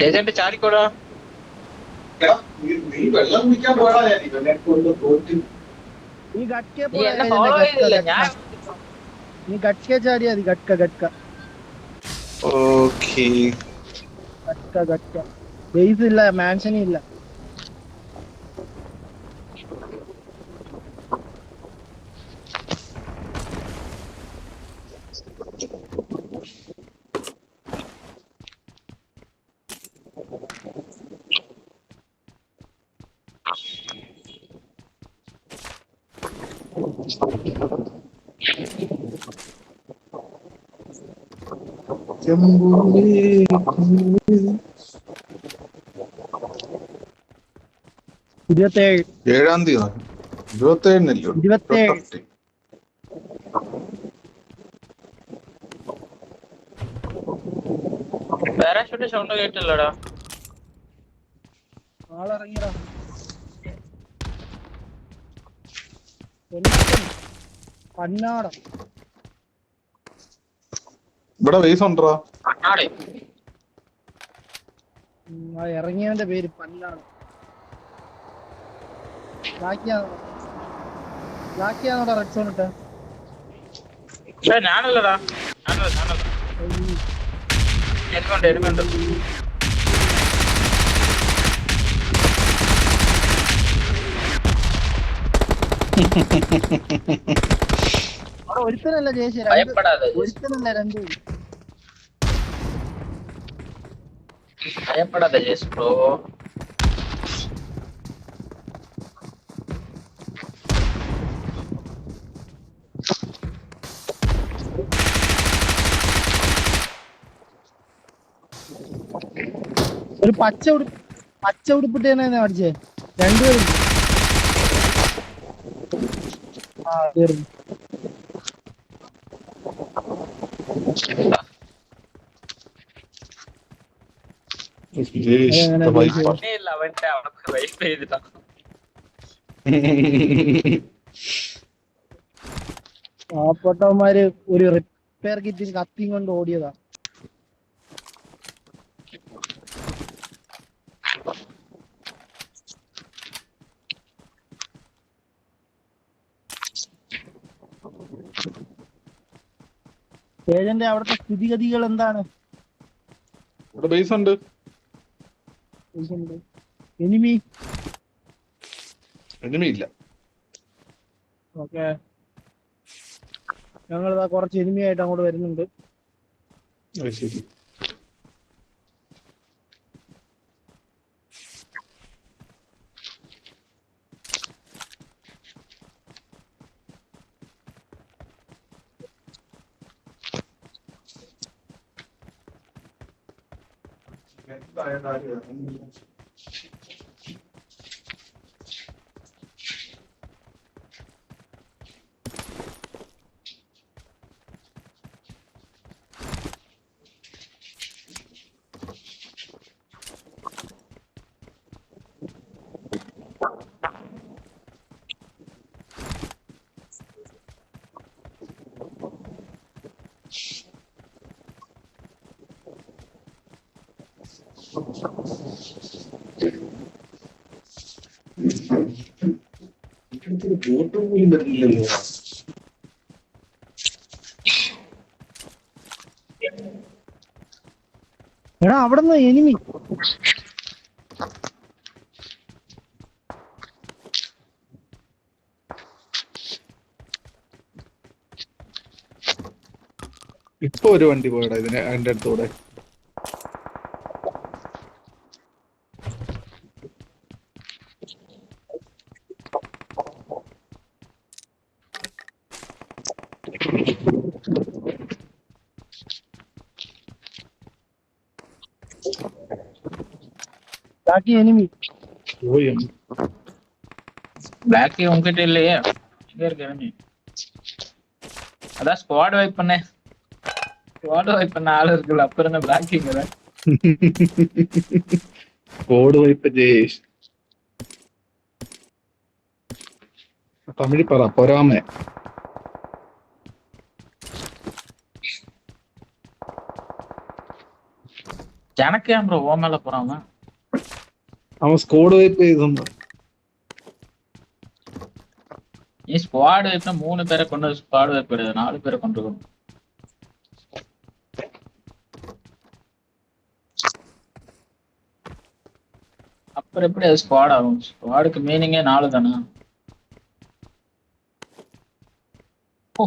Agent ചാടിക്കോടാ. നീ വെള്ളം കുടിക്കാൻ പോടാ. ഞാൻ ഇവനെ കൊണ്ട് തോറ്റ്. നീ ഗട്കെ നീ പോടാ എന്നെ ഏജന്റ്, ഫോളോ ഗട്ക ചെയ്തില്ല. ഗട്ക. ഞാൻ നീ ഗട്കെ ചാടിയാ മതി, ഗട്ക ഗട്ക ഓക്കേ. ഗട്ക ഗട്ക. ബേസ് ഇല്ല, മാൻഷൻ ഇല്ല. ചെമ്പൂവേ, 27 7-ാം തീയതി 27-നല്ലേ 27. പാരാഷൂട്ട് സൗണ്ട് കേട്ടില്ലടാ. ആളിറങ്ങിയടാ. പന്നാടം ഇവിടെ ബേസ് ഉണ്ടോ? ആടെ ആ ഇറങ്ങിയവന്റെ പേര് പന്നാടം. ബ്ലാക്കിയാണോടാ റെഡ് സോൺ ഇട്ട? ഞാനല്ലടാ. എനിക്കുണ്ട്. അവിടെ ഒരുത്തനല്ല ജയിച്ച, ഭയപ്പെടാതെ ഒരുത്തനല്ല രണ്ടുപേര്. ജേസ് ബ്രോ. ഒരു പച്ച ഉടുപ്പിട്ട് തന്നെ അടിച്ചേ. രണ്ടുപേരും തീർന്നു. അവന്റെ അവർക്ക് വൈഫ് ചെയ്തിട്ടാ. പാവപ്പെട്ടവന്മാര് ഒരു റിപ്പയർ കിറ്റിന് കത്തിയും കൊണ്ട് ഓടിയതാ. ഏജന്റ് അവിടുത്തെ സ്ഥിതിഗതികൾ എന്താണ്? ഇവിടെ ബേസ് ഉണ്ട്. എനിമി ഇല്ല. ഓക്കെ, ഞങ്ങളിതാ കുറച്ച് എനിമിയായിട്ട് അങ്ങോട്ട് വരുന്നുണ്ട്. ശരി. എടാ അവിടുന്ന് എനിമി. ഇപ്പൊ ഒരു വണ്ടി പോയടാ അതിന്റെ അടുത്തൂടെ. ബാക്കി എനിമി பிளாக் உங்ககிட்ட இல்லையே, எங்க இருக்கு enemy? அதான் ஸ்குவாட் வைப் பண்ணேன். ஸ்குவாட் வைப் பண்ண ஆள் இருக்குல்ல, அப்புறம் என்ன பிளாக்கிங்கற? സ്ക്വാഡ് വൈപ്പ് ജേഷ്. തമിഴ് പറ പൊരാമേ. எனக்கு ஏன் ப்ரோ ஓ மேல போறான்? അവൻ സ്കോഡ് വൈപ്പ് ചെയ്തു. நீ ஸ்குவாட் வைப்னா 3 பேரை கொண்டு ஸ்குவாட் வைப் கிடையாது, 4 பேரை கொண்டு இருக்கணும். அப்புறம் எப்படி அது ஸ்குவாட் ஆகும்? ஸ்குவாடுக்கு மீனிங்கே 4 தானே. ஓ,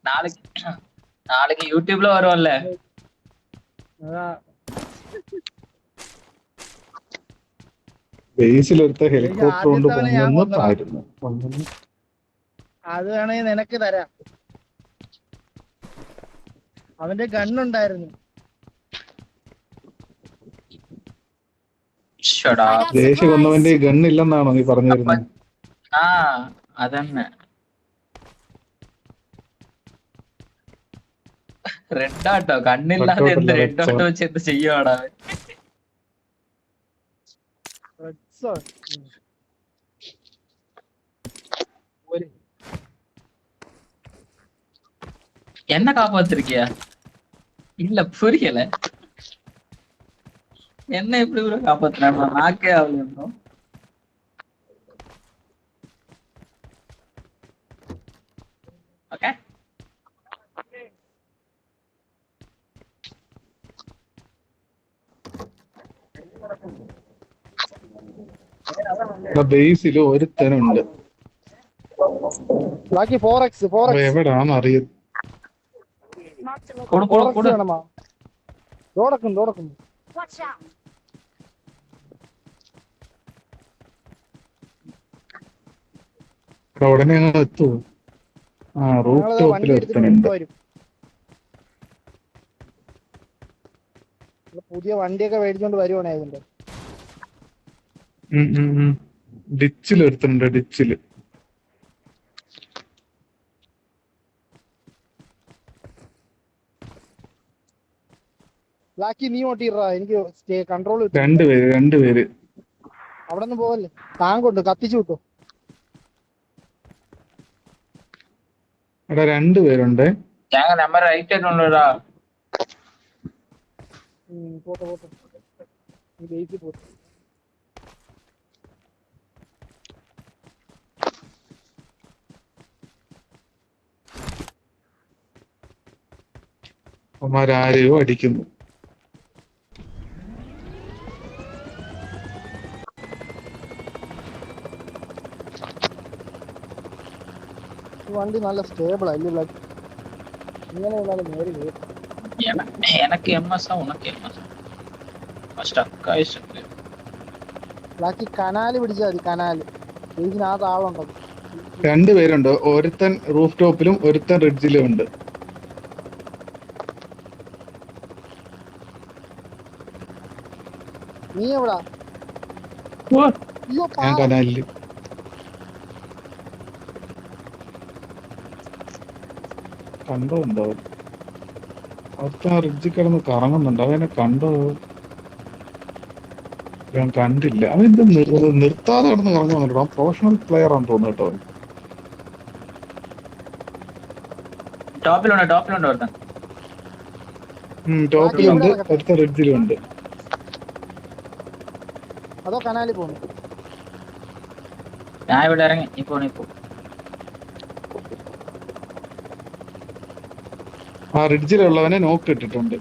நாளைக்கு யூடியூப்ல வரும்ல. அதான் ബേസിലെടുത്ത ഹെലികോപ്റ്റർ കൊണ്ട് ആദ്യത്തെ ഞാൻ കൊണ്ടുവന്നിട്ടായിരുന്നു. അത് വേണമെങ്കിൽ നിനക്ക് തരാം. അവന്റെ ഗണ്ണുണ്ടായിരുന്നു. ഷടാ. ദേശി കൊന്നവന്റെ ഗണ്ണില്ലെന്നാണോ നീ പറഞ്ഞു വരുന്നത്? ആ അതന്നെ. റെഡാട്ടോ, കണ്ണില്ലാതെ എന്ത് റെഡോട്ടോ വെച്ച് എന്ത് ചെയ്യുവാടാ? என்ன காப்பாத்திருக்கியா? இல்ல புரியல. என்ன எப்படி கூட காப்பாத்துறேன்? நாக்கே ஆகல. ஓகே, ബേസിൽ ഒരുത്തനുണ്ട്. ബാക്കി 4x എവിടാന്ന് അറിയത്? വേണമാ? തോടക്കും ഉടനെ അങ്ങ് എത്തുവോ? ആ, റൂഫ് ടോപ്പിൽ ഒരുത്തനുണ്ട്. പുതിയ വണ്ടിയൊക്കെ മേടിച്ചോണ്ട് വരുവാണേ അതിന്റെ. ഡിച്ചിൽ ഒരുത്തനുണ്ട്, ഡിച്ചില്. ബ്ലാക്കി നീ ഓട്ടിടാ, എനിക്ക് കൺട്രോൾ. രണ്ടുപേര് അവിടെ നിന്ന് പോവല്ലേ? ടാങ്കുണ്ട്, കത്തിച്ചു വിട്ടോ. എടാ 2 പേരുണ്ട്. നമ്പർ റൈറ്റ് ആയിട്ടുണ്ടോടാ? പോട്ടെ ബേസിൽ പോട്ടെ. അവന്മാരാരെയോ അടിക്കുന്നു. വണ്ടി നല്ല സ്റ്റേബിൾ അല്ലേ? ഇങ്ങനെ നേരെ കേട്ടു. எனக்கு எம்எஸ்ஆ, உனக்கு எம்எஸ்ஆ. ஸ்டக் ஆயிடுச்சு. ബാക്കി കനാല് പിടിച്ചാൽ മതി. കനാല് ഇതിനകത്ത് ആളുണ്ടത്. 2 പേരുണ്ട്. ഒരുത്തൻ റൂഫ് ടോപ്പിലും ഒരുത്തൻ റിഡ്ജിലും ഉണ്ട്. നീ എവിടാ? അയ്യോ, ഞാൻ കനാലില്. കണ്ടോ ഉണ്ടോ? ഒരുത്തൻ റിഡ്ജിൽ കിടന്ന് കറങ്ങുന്നുണ്ട്. അവനെ കണ്ടോ? ഞാൻ കണ്ടില്ല. അവൻ ഇത് നിർത്താതെ കിടന്ന് കറങ്ങുന്നുണ്ടോ? അവൻ പ്രൊഫഷണൽ പ്ലെയർ ആണെന്ന് തോന്നുന്നു കേട്ടോ. ടോപ്പിലുണ്ട് ഒരുത്തൻ. ടോപ്പിലുണ്ട്, ഒരുത്തൻ റിഡ്ജിലും ഉണ്ട്. അതോ കനാലിൽ പോണു? ഞാൻ ഇവിടെ ഇറങ്ങി. ഇപ്പോ ആ റിഡ്ജിലുള്ളവനെ നോക്ക് ഇട്ടിട്ടുണ്ട്.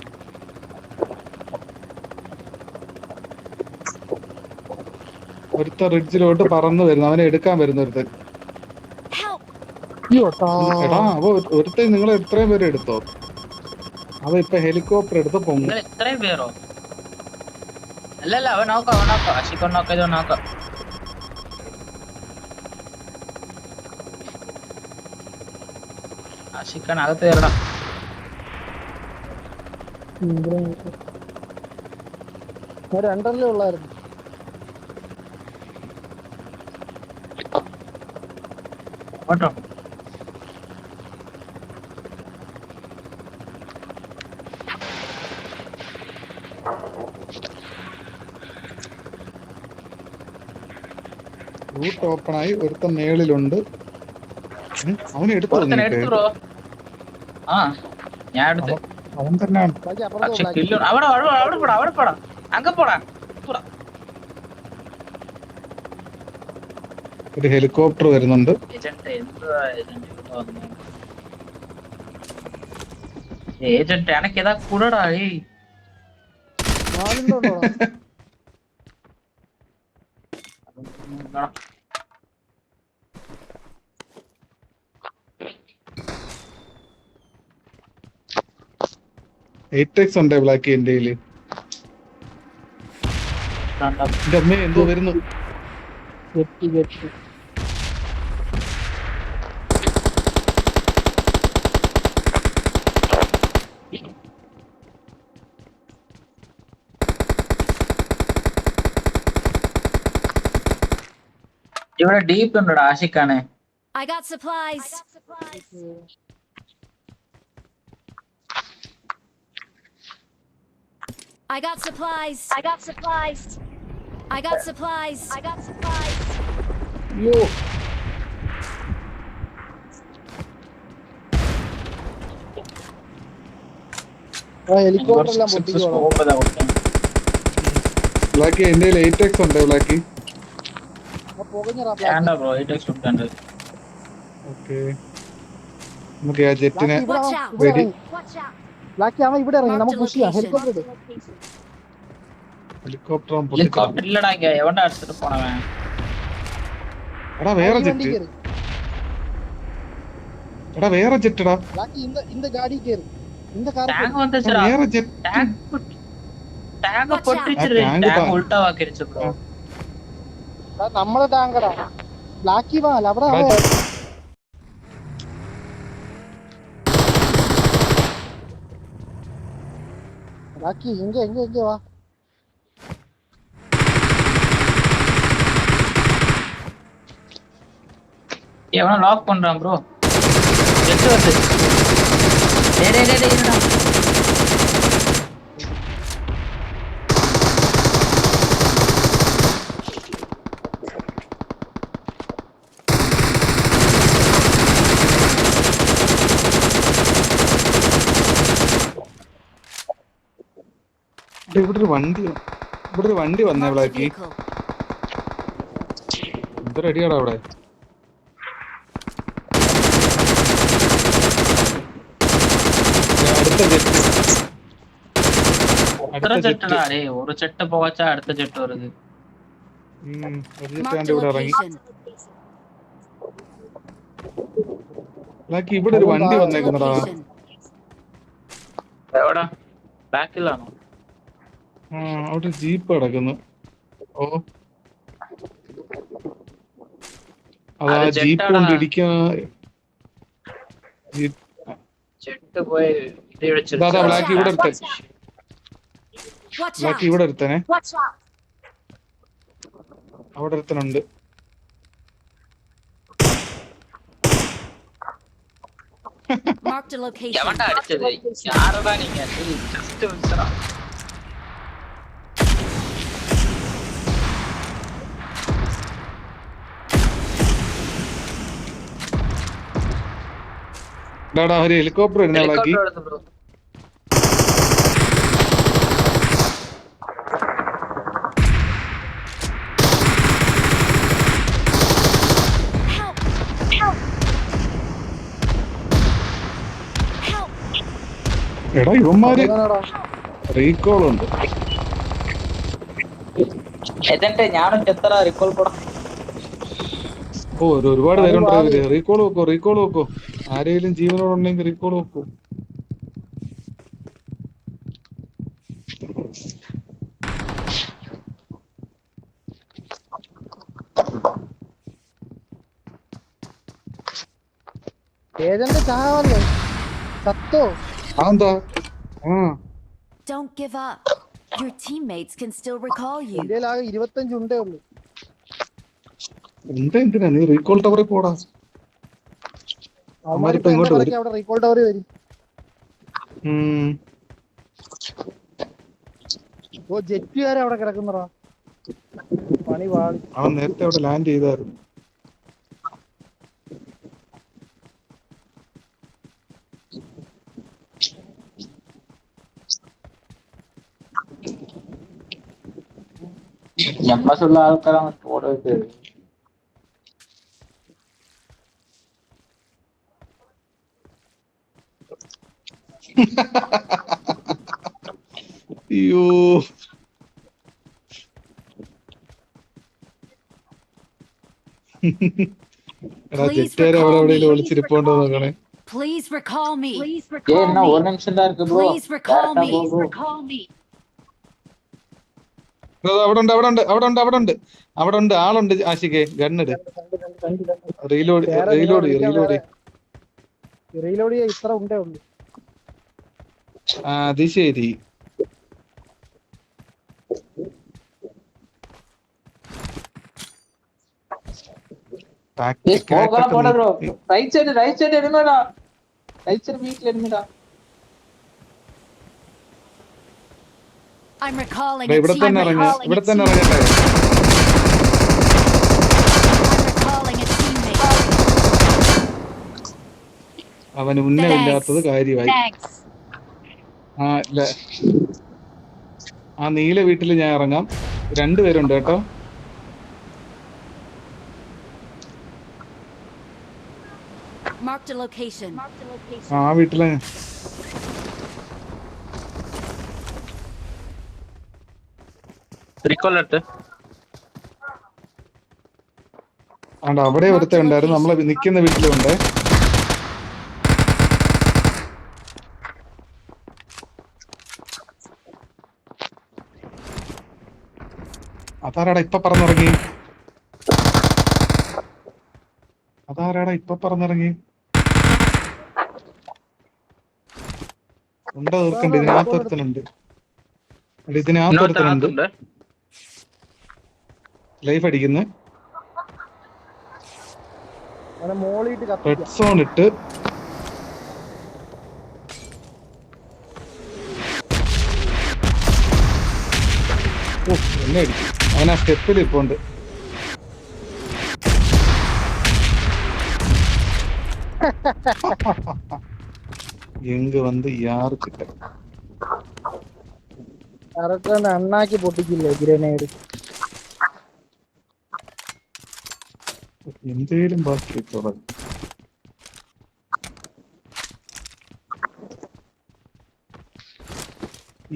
ഒരുത്ത റിഡ്ജിലോട്ട് പറന്നു വരുന്നു. അവനെ എടുക്കാൻ വരുന്ന ഒരുത്തൻ. എടാ, അവ ഒരുത്തൻ നിങ്ങൾ എത്രയും പേര് എടുത്തോ? അവ ഇപ്പൊ ഹെലികോപ്റ്റർ എടുത്ത് പൊങ്ങും. ഇത്രയും പേരോ? അല്ലല്ല, അവൻ നോക്കാം. അശിക്കൊന്നൊക്കെ നോക്കാം. അശിക്കാൻ അകത്ത് കയറണം. രണ്ടല്ലേ ഉള്ളായിരുന്നു. ഓട്ടോ റൂട്ട് ഓപ്പൺ ആയി. ഒരുത്തൻ മേളിലുണ്ട്. അവനെ എടുത്തു. ആ, ഞാൻ എടുത്ത്. അവൻ തന്നെയാണ്. ബാക്കി അപ്പുറത്ത് അവിടെ പോടാ. அங்க போடா போடா. ഒരു ഹെലികോപ്റ്റർ വരുന്നുണ്ട്. ഏജന്റ് എന്താ ഏജന്റ് ഇവിടെ വന്നു? ഏജന്റ് എനക്ക് ഏതാ കൂടടാ. നാലുണ്ടോടാ. എയ്റ്റെക്സ് ഉണ്ട് ബ്ലാക്ക് എന്റെ കയ്യില്. എന്റെ അമ്മ എന്തോ വരുന്നു. വെട്ടി വെട്ടി. ഇവിടെ ഡീപ്പ് ഉണ്ടോടാ ആഷിക്കാണ്. I got supplies. I got supplies. I got supplies. I got supplies. I got supplies. അയ്യോ ഹെലികോപ്റ്റർ എല്ലാം പൊട്ടിക്കോളാം. ബ്ലാക്ക് എന്റെ കയ്യിൽ എയ്റ്റെക്സ് ഉണ്ട് ബ്ലാക്ക്. പുകഞ്ഞറാ. ഓക്കെ നമുക്ക് ആ ജെറ്റിനെ Watch out. വെടി. Watch out. ബ്ലാക്കി അവൻ ഇവിടെ ഇറങ്ങി. നമുക്ക് പുഷ് ചെയ്യാം. ഹെലികോപ്റ്റർ ഇട്. ഹെലികോപ്റ്റർ ഹെലികോപ്റ്റർ ഇല്ലടാ ഇങ്ങ എവണ്ടാ എടുത്തിട്ട് പോണവൻ. എടാ വേറെ വണ്ടി ജെറ്റ്. കേറ്. എടാ വേറെ ജെറ്റടാ. ബ്ലാക്കി இந்த गाड़ी கேறு. இந்த கார் ടാങ്ക് വന്നിച്ചടാ. വേറെ ജെറ്റ്. ടാങ്ക് പൊട്ടിച്ചിട്ട് ടാങ്ക് ഉൾട്ടാവാക്കിരിച്ചു ബ്രോ. നമ്മളെ ടാങ്കടാ. ബ്ലാക്കി വാ അവിടെ എടാ, ബ്ലാക്കി എങ്ക എങ്ക എങ്ക വാ. எவனோ லாக் பண்றான் ப்ரோ. ஜெட் வருது. டேய் டேய் டேய் இருடா. ഇവിടെ ഒരു വണ്ടി വന്നേ Marked a ബ്ലാക്കി. vehicle. എന്തൊരു അടിയാടാ അവിടെ. അടുത്ത ജെറ്റ്. எத்தனை ஜெட்டடா டேய் ஒரு ஜெட் போவாச்சா அடுத்த ஜெட் வருது. ഒരു ജെറ്റ് Marked കണ്ട് a ഇവിടെ ഇറങ്ങി. location. ബ്ലാക്കി ഇവിടെ ഒരു വണ്ടി Marked a വന്നേക്കുന്നടാ. location. എവിടാ ബാക്കിലാണോ? അവിടെ ജീപ്പ് കിടക്കുന്നു. ഓ അതാ അത് ജീപ്പ് ജെറ്റാടാ. കൊണ്ട് ഇടിക്കാ. ജെറ്റ് പോയി ഇത് ബ്ലാക്ക് ഇടിച്ചിട്ട് ഇവിടെ എടുത്തേ. Watch black out. ഇവിടെ എടുത്തേനെ. Watch out. അവിടെ ഒരുത്തനുണ്ട്. Marked a location. எவன்டா அடிச்சது? யாரடா நீங்க? ஜஸ்ட் மிஸ்டா. ഡാടാ ഒരു ഹെലികോപ്റ്റർ വരുന്ന ബ്ലാക്കി. ഹെലികോപ്റ്റർ എടുത്തു ബ്രോ. Help. Help. Help. എടാ ഇവന്മാര് എങ്ങനെടാ? റീകോൾ ഉണ്ട്. ഏജന്റ് ഞാനും ചെത്തറ റിക്കോൾ പോടാ. ഓ ഒരുപാട് പേരുണ്ട് ഇവര്. റീകോൾ വെക്കോ. ആരെങ്കിലും ജീവനോടുണ്ടെങ്കിൽ റീകോൾ വെക്കൂ. ഏജന്റ് ചാവല്ലേ? സത്തോ? അതെന്താ? Don't give up. Your teammates can still recall you. ഇന്ത്യയിൽ ആകെ 25 ഉണ്ടേ ഉള്ളൂ. എന്തിനാ നീ റീകോൾ ടവറിൽ പോടാ. അവന്മാരിപ്പോ ഇങ്ങോട്ട് എന്റെ അവിടെ റീകോൾ ടവർ വരും. ഓ ജെറ്റുകാരെ അവിടെ കിടക്കുന്നടാ. പണി പാടി. അവൻ നേരത്തെ അവിടെ ലാൻഡ് ചെയ്തായിരുന്നു. എംഎസ് ഉള്ള ആൾക്കാരാണ് സ്കോഡ് വെച്ചത്. അയ്യോ എടാ Please ജെറ്റുകാരെ അവിടെ recall എവിടെയെങ്കിലും me. വിളിച്ചിരിപ്പുണ്ടോ നോക്കണേ. Please recall me. என்ன ஒரு நிமிஷம் தான் இருக்கு ப்ரோ. Please recall me. എടാ, അവിടെ ഉണ്ട് അവിടെ ഉണ്ട് അവിടെ ഉണ്ട് അവിടെ ഉണ്ട് അവിടെ ഉണ്ട് ആളുണ്ട്. ആശികെ ഗണ്ണിട്. റീലോഡ് വേറെ നിങ്ങളെ റീലോഡ് വിളിക്കാൻ റീലോഡ്. റീലോഡ് ചെയ്യാൻ ഇത്ര ഉണ്ടേ ഉള്ളൂ. ആ അത് ശരി. ஏய் ஸ்மோக்கெல்லாம் போட ப்ரோ. ரைட் சைடு எனிமேடா. ரைட் சைடு வீட்ல எனிமேடா. I'm recalling a ഇവിടെ തന്നെ teammate. ഇറങ്ങ ഇവിടെ തന്നെ ഇറങ്ങട്ടെ. I'm recalling a teammate. അവന് ഉന്നമില്ലാത്തത് കാര്യമായി. Thanks. ആ ഇല്ല, ആ നീല വീട്ടിൽ ഞാൻ ഇറങ്ങാം. 2 പേരുണ്ട് കേട്ടോ. Marked a location. ആ വീട്ടിലെ ரிகால் எடுத்து. ആണ്ട് അവിടെ ഒരുത്ത ഉണ്ടായിരുന്നു. നമ്മളെ നിൽക്കുന്ന വീട്ടിലുണ്ട്. അതാരാടാ ഇപ്പൊ പറന്നിറങ്ങി? അതാരാടാ ഇപ്പൊ പറന്നിറങ്ങി? ഉണ്ടോ തീർക്കണ്ട്. ഇതിനകത്ത് ഒരുത്തനുണ്ട്. ഇതിനകത്ത് ഒരുത്തനുണ്ട്. ലൈഫ് അടിക്കുന്നു. അവനെ മോളിയിട്ട് റെഡ് കത്തിക്കാം. സോൺ ഇട്ട് എന്നെ അടിക്കും. അവനാ സ്റ്റെപ്പിൽ ഇപ്പോണ്ട്. എങ്ക വന്ന് യാർക്കിട്ട കറക്റ്റ് അണ്ണാക്കി പൊട്ടിക്കില്ലേ ഗ്രനേഡ്. എന്തേലും ബാക്കി വെച്ചോളാം.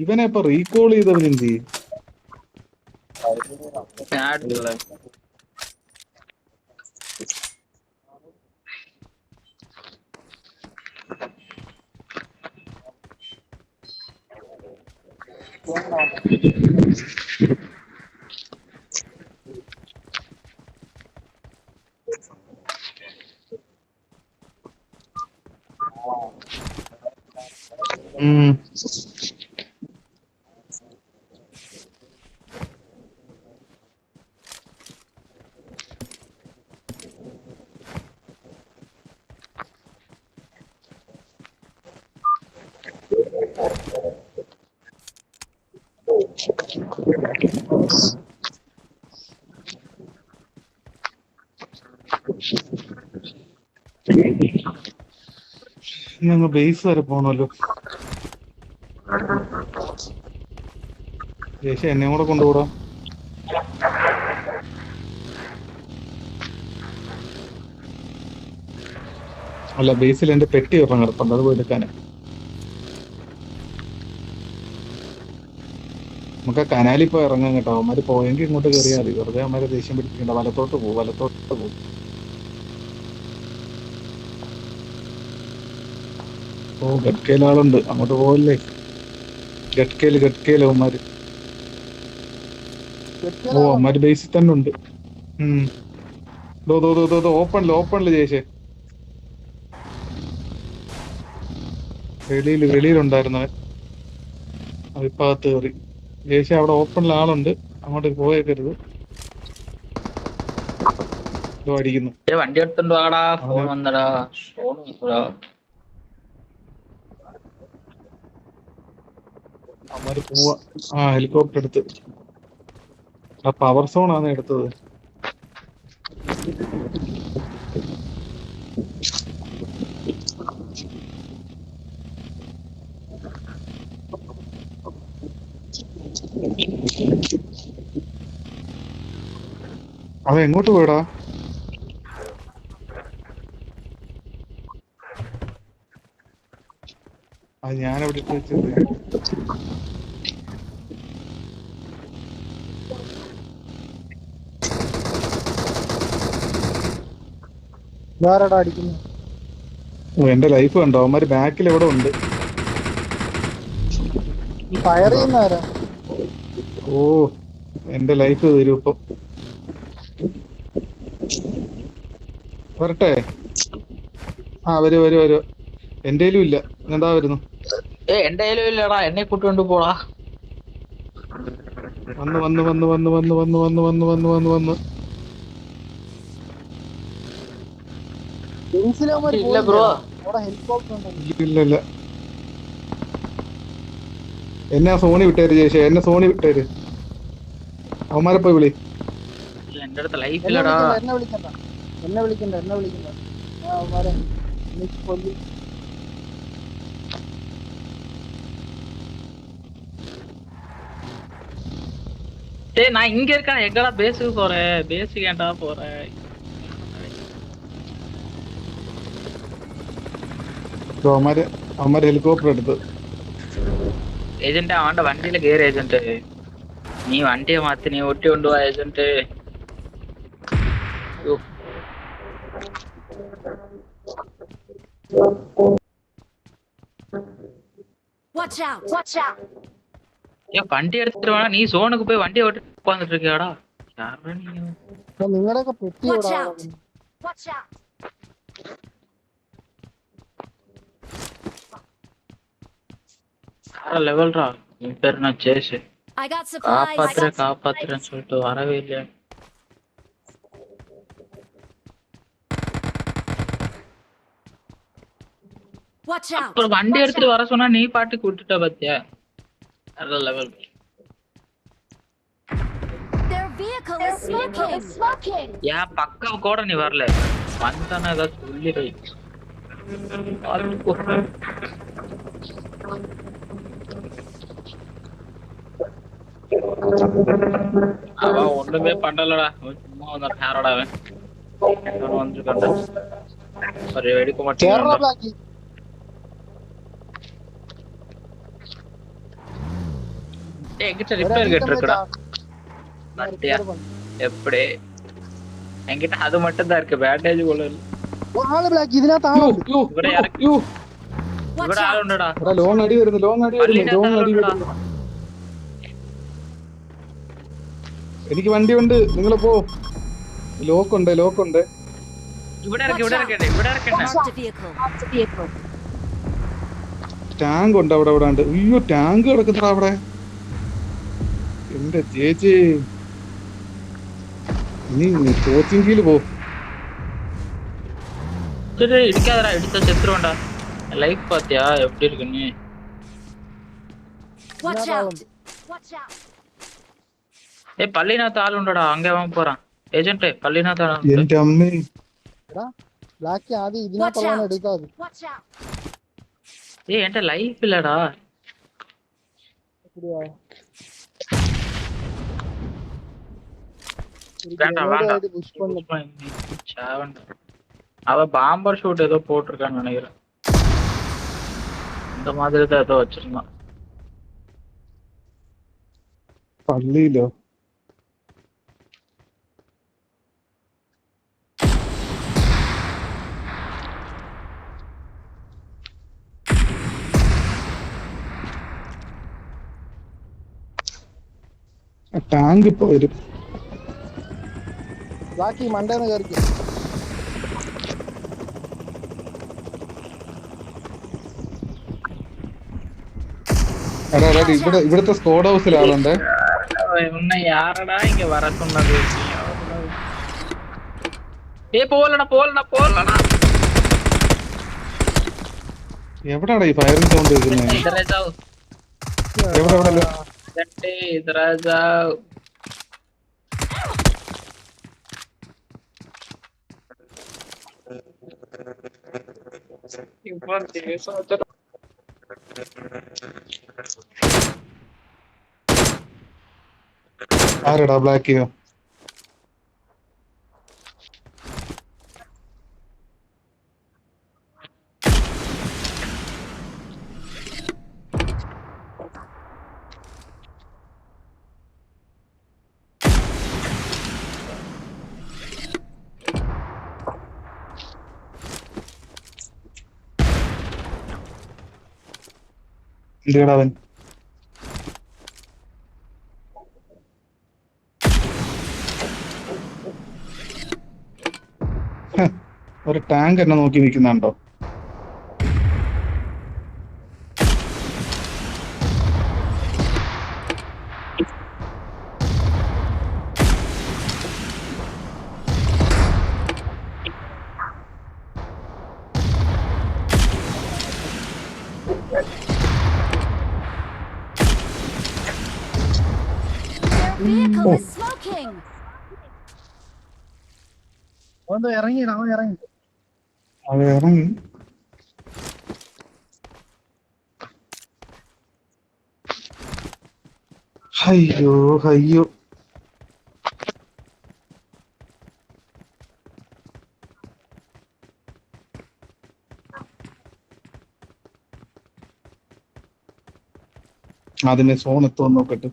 ഇവനെ ഇപ്പൊ റീകോൾ ചെയ്തവൻ എന്ത് ചെയ്യും? ഞങ്ങൾ ബേസ് വരെ പോണല്ലോ. ദേശം എന്നെ കൂടെ കൊണ്ടുപോടാം. അല്ല, ബേസിൽ എന്റെ പെട്ടി ഒരെണ്ണം കിടപ്പുണ്ട്, അത് പോയി എടുക്കാനാ. നമുക്ക് കനാലിൽ പോയി ഇറങ്ങാൻ കേട്ടോ. അവന്മാര് പോയെങ്കിൽ ഇങ്ങോട്ട് കയറിയാൽ മതി. വെറുതെ അവന്മാരെ ദേഷ്യം പിടിപ്പിക്കണ്ട. വലത്തോട്ട് പോകും, വലത്തോട്ട് പോകും. ഓ, ഗഡ്കയിൽ ആളുണ്ട്, അങ്ങോട്ട് പോകല്ലേ. ഗഡ്കയിൽ അവന്മാര്. ഓ, അവന്മാര് ബേസിൽ തന്നെ ഉണ്ട്. ഓപ്പണില് ജയിച്ചേ. വെളിയിലുണ്ടായിരുന്നവൻ അതിപ്പോ അകത്ത് കയറി. ജയിച്ച അവിടെ ഓപ്പണിൽ ആളുണ്ട്, അങ്ങോട്ട് പോയേക്കരുത്. അടിക്കുന്നു. വണ്ടി എടുത്തോണ്ട് വാടാ. ഫോൺ വന്നടാ. അവന്മാര് പോവാ. ആ, ഹെലികോപ്റ്റർ എടുത്ത്. ആ പവർ സോൺ ആണ് എടുത്തത്. അവൻ എങ്ങോട്ട് പോയടാ? അത് ഞാനവിടെ ഇട്ട് വെച്ചത്. വേറെടാ അടിക്കുന്നു. എന്റെ ലൈഫ് കണ്ടോ? അവന്മാര് ബാക്കിൽ എവിടെ ഉണ്ട്? ഈ ഫയർ ചെയ്യുന്നവരാ. ഓ, എന്റെ ലൈഫ് തരും ഇപ്പം. വരട്ടെ? വരൂ വരൂ വരൂ. എന്റെയിലും ഇല്ല. എന്താ വരുന്നു? എന്റെ കയ്യിലും ഇല്ലടാ, എന്നെ കൂട്ടുകൊണ്ട് പോടാ. വന്ന് വന്ന് വന്ന് വന്ന് വന്ന് വന്ന് വന്ന് വന്ന് വന്ന് വന്ന് വന്ന് ഇല്ല ബ്രോ. ഹെലികോപ്റ്റർ ഉണ്ടല്ലോ. ഇല്ല ഇല്ല. എന്നെ ആ സോണി വിട്ടേര് ചേച്ചി, എന്നെ സോണി വിട്ടേര്. അവന്മാരെ പോയി വിളി. എന്റെ അടുത്ത് ലൈഫ് എന്നെ ഇല്ലടാ. വിളിക്കണ്ട, എന്നെ വിളിക്കണ്ട, എന്നെ വിളിക്കണ്ട, എന്നെ വിളിക്കണ്ട. ഞാൻ അവന്മാരെ കൊല്ലി. நான் இங்க இருக்கேன். எங்கடா பேஸுக்கு போறேன்? பேஸுக்கு ஏன்டா போறேன்? അവന്മാര് ഹെലികോപ്റ്റർ എടുത്ത്. ഏജന്റ് അവന്റെ വണ്ടിയില് കേറി. ഏജന്റ് നീ വണ്ടിയെ മാറ്റി നീ ഒട്ടി കൊണ്ടുപോവാ agent. Watch out! Watch out! ஏன் வண்டி எடுத்துட்டு வேணா, நீ சோனுக்கு போய் வண்டியை ஓட்டி உட்காந்துட்டு இருக்கியாடா? யாரா நீ? നിങ്ങളൊക്കെ പെട്ടി Watch out! Watch out! வேற லெவல்ரா. நீ பேர் நான் சேஷு. I got supplies. காப்பாத்துறேன்னு சொல்லிட்டு வரவே இல்லையா? Watch out! அப்புறம் வண்டி எடுத்துட்டு வர சொன்னா நீ பாட்டுக்கு விட்டுட்ட பாத்தியா? வேற level. Their vehicle is smoking. ஏன் பக்கம் கூட நீ வரல? வந்தானே ஏதாவது சொல்லிடு. அவன் ஒண்ணுமே பண்ணலடா. சும்மா வந்த பேரடா அவன். வந்துருக்கான்டா. ஒரு வெடிக்க மாட்டேங்கிறான்டா. என்கிட்ட ரிப்பேர் கிட்ட இருக்குடா. நட்டியா எப்படி? என்கிட்ட அது மட்டும் தான் இருக்கு. பேண்டேஜ் கூட இல்ல. ഇവിടെ ആളുണ്ടടാ. ലോങ് അടി വരുന്നു, ലോങ് അടി വരുന്നു, ലോങ് അടി വരുന്നു. എനിക്ക് വണ്ടി ഉണ്ട്, നിങ്ങൾ പോ. ലോക്കുണ്ട്, ലോക്കുണ്ട്. ഇവിടെ ഇറക്കണ്ടേ. ടാങ്ക് ഉണ്ട് അവിടെ ഇവിടെ ഉണ്ട്. അയ്യോ, ടാങ്ക് കിടക്കുന്നടാ അവിടെ. എന്റെ ചേച്ചി, നീ കോച്ചിങ്ങില് പോ. இடிக்காதடா, இடிச்சா செத்துருவேன்டா. லைஃப் பாத்தியா எப்படி இருக்குன்னு? Watch out! Watch out! ஏய், பள்ளிநாத் ஆள் உண்டடா. அங்க அவன் போறான். ஏஜென்ட் பள்ளிநாத் ஆள் ഉണ്ട്. എന്റെ അമ്മേ, ബ്ലാക്ക് ആദ്യം ഇതിനകത്താണ് എടുത്തത്. Watch out! ஏய், என்கிட்ட லைஃப் இல்லடா. அவ பாம்பர் ஷூட் ஏதோ போட்டிருக்கான்னு நினைக்கிறேன். இந்த மாதிரி தான் ஏதோ வச்சிருந்தான். പള്ളിയിലോ? ടാങ്ക് ഇപ്പൊ വരും. ബാക്കി മണ്ടേന്ന് കയറിക്കും. എടാ ഇവിടുത്തെ സ്കോഡ് ഹൗസിൽ ആളുണ്ട്. உன்னை யாரடா இங்க வர சொன்னது? ஏய், போலடா. എവിടാടാ ഈ ഫയറിംഗ് സൗണ്ട് കേൾക്കുന്നത്? इधर जाओ. എവിടെ? जट्टे इधर जाओ. ആരടാ ബ്ലാക്കിയോ? എന്തിനാ അവൻ? ഹ, ഒരു ടാങ്ക് എന്നെ നോക്കി നിൽക്കുന്നുണ്ടോ? Their vehicle is smoking. അവൻ ഇറങ്ങിയില്ല, അവൻ ഇറങ്ങി. അത് ഇറങ്ങി. അയ്യോ അയ്യോ. അതിന്റെ സോൺ എത്തുമെന്ന് നോക്കട്ടെ.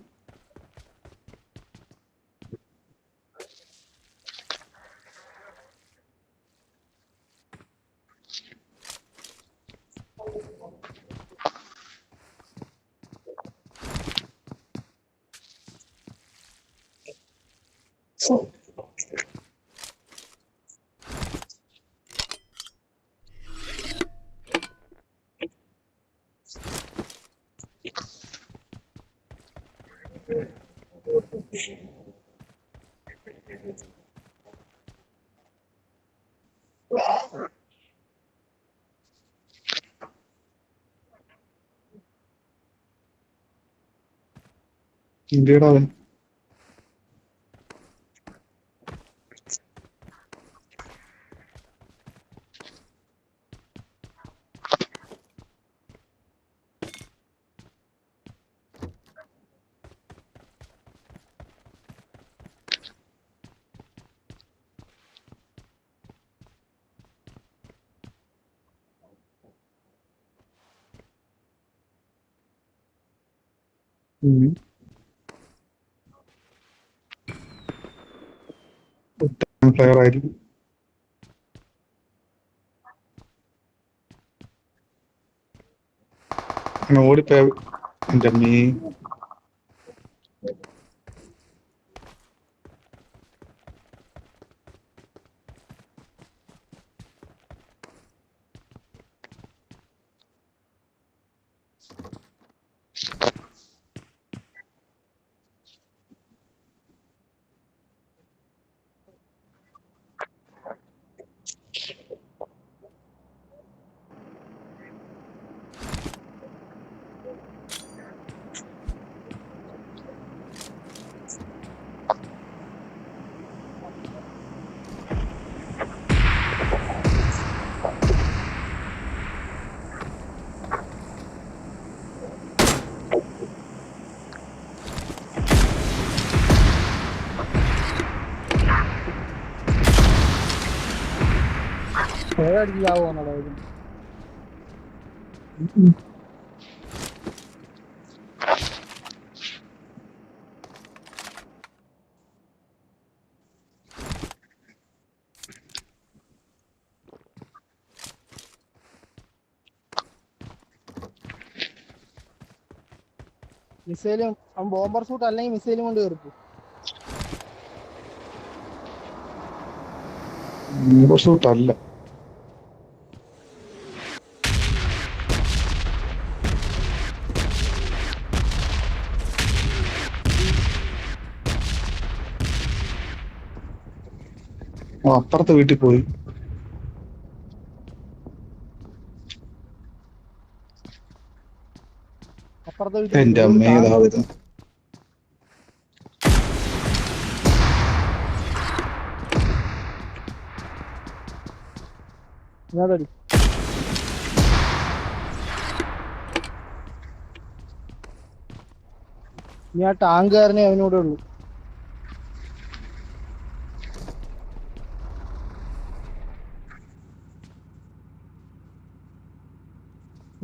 ഇന്ത്യയുടെ അവൻ. പ്ലെയർ ആയിരിക്കും. അങ്ങനെ ഓടിപ്പോയ എന്റെ മീ. അടിക്കാവോ എന്നുള്ളത്. മിസൈലും അവൻ ബോംബർ സൂട്ട് അല്ലെങ്കിൽ മിസൈലും കൊണ്ട് കയറിപ്പോ. ഷൂട്ടല്ല. അപ്പുറത്തെ വീട്ടിൽ പോയി. അപ്പുറത്തെ എന്റെ അമ്മേ ഇതാവിത്. വീട്ടിൽ ഇനി ആ ടാങ്കുകാരനെ അവനോടെ ഉള്ളു.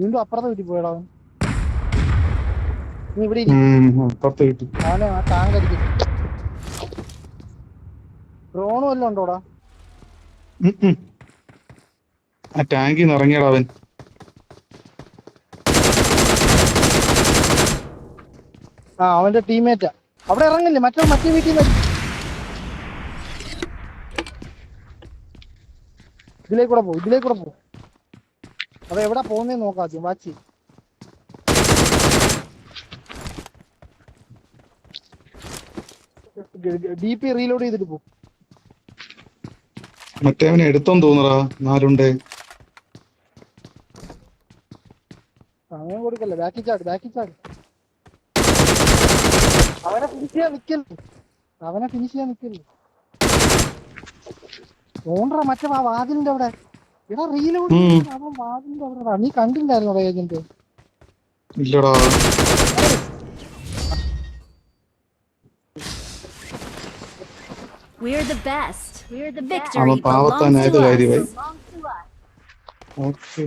വീണ്ടും അപ്പുറത്തെ വീട്ടിൽ പോയടാ അവൻ. നീ ഇവിടെ അപ്പുറത്തെ വീട്ടിൽ അവനെ ആ ടാങ്ക് അടിക്കും. ഡ്രോണും വല്ലതും ഉണ്ടോടാ? ആ ടാങ്കിൽ നിന്ന് ഇറങ്ങിയടാ അവൻ. ആ അവന്റെ ടീമേറ്റാ. അവിടെ ഇറങ്ങില്ലേ, മറ്റേ വീട്ടിൽ നിന്ന് ഇതിലേക്കൂടെ പോകും. അപ്പൊ എവിടെ പോകുന്നേന്ന് നോക്കാം ആദ്യം. വാച്ചി DP റീലോഡ് ചെയ്തിട്ട് പോകും. മറ്റേവനെ എടുത്തോന്ന് തോന്നറാ 4 സമയം കൊടുക്കല്ലേ, ബാക്കി ചാട്. അവനെ ഫിനിഷ് ചെയ്യാൻ നിക്കല്ലേ. ഓണറാ മറ്റേ ആ വാതിലിന്റെ അവിടെ. എടാ റീലോഡ് അവൻ വാതിലിന്റെ അവിടെ. നീ കണ്ടില്ലായിരുന്നോ ഏജന്റ്? ഇല്ലടാ. We're the best. അവൻ Victory പാവത്താനായത് belongs to കാര്യമായി. us. ഓക്കെ.